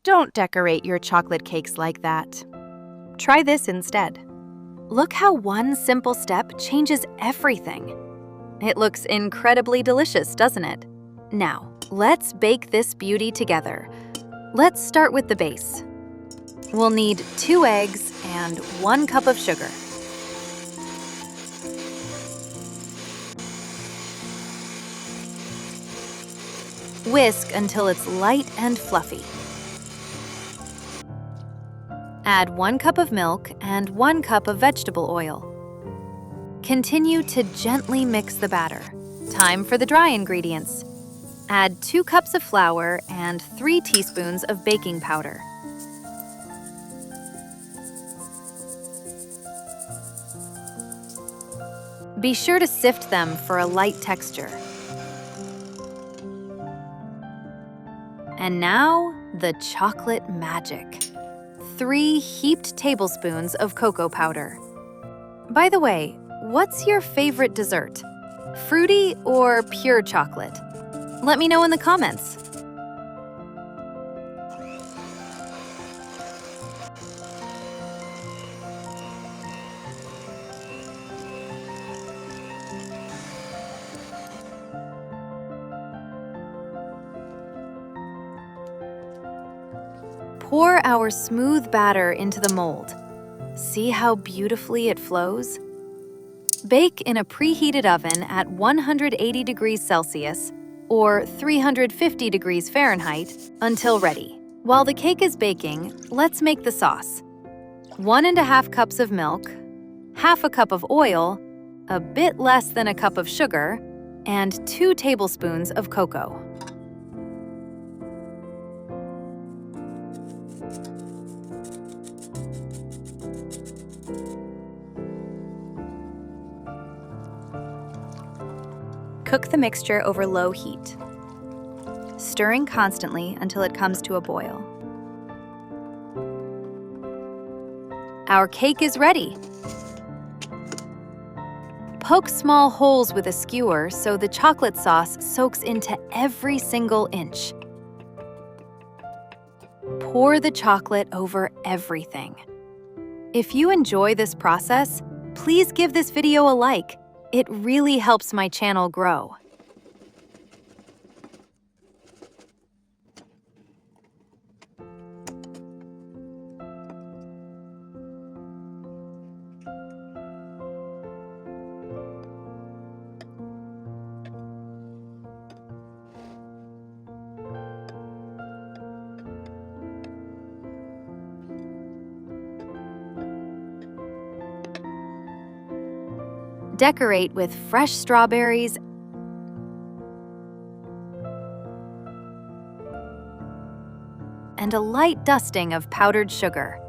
Don't decorate your chocolate cakes like that. Try this instead. Look how one simple step changes everything. It looks incredibly delicious, doesn't it? Now, let's bake this beauty together. Let's start with the base. We'll need 2 eggs and 1 cup of sugar. Whisk until it's light and fluffy. Add 1 cup of milk and 1 cup of vegetable oil. Continue to gently mix the batter. Time for the dry ingredients. Add 2 cups of flour and 3 teaspoons of baking powder. Be sure to sift them for a light texture. And now, the chocolate magic. 3 heaped tablespoons of cocoa powder. By the way, what's your favorite dessert? Fruity or pure chocolate? Let me know in the comments. Pour our smooth batter into the mold. See how beautifully it flows? Bake in a preheated oven at 180 degrees Celsius or 350 degrees Fahrenheit until ready. While the cake is baking, let's make the sauce. 1½ cups of milk, ½ cup of oil, a bit less than a cup of sugar, and 2 tablespoons of cocoa. Cook the mixture over low heat, stirring constantly until it comes to a boil. Our cake is ready. Poke small holes with a skewer so the chocolate sauce soaks into every single inch. Pour the chocolate over everything. If you enjoy this process, please give this video a like. It really helps my channel grow. Decorate with fresh strawberries and a light dusting of powdered sugar.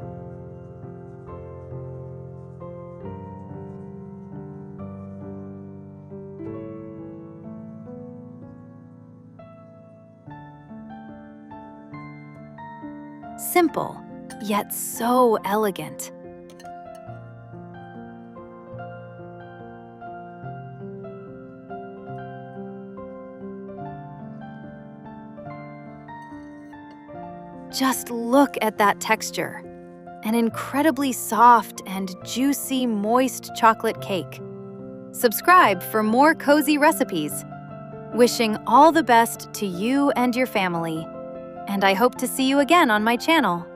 Simple, yet so elegant. Just look at that texture. An incredibly soft and juicy, moist chocolate cake. Subscribe for more cozy recipes. Wishing all the best to you and your family. And I hope to see you again on my channel.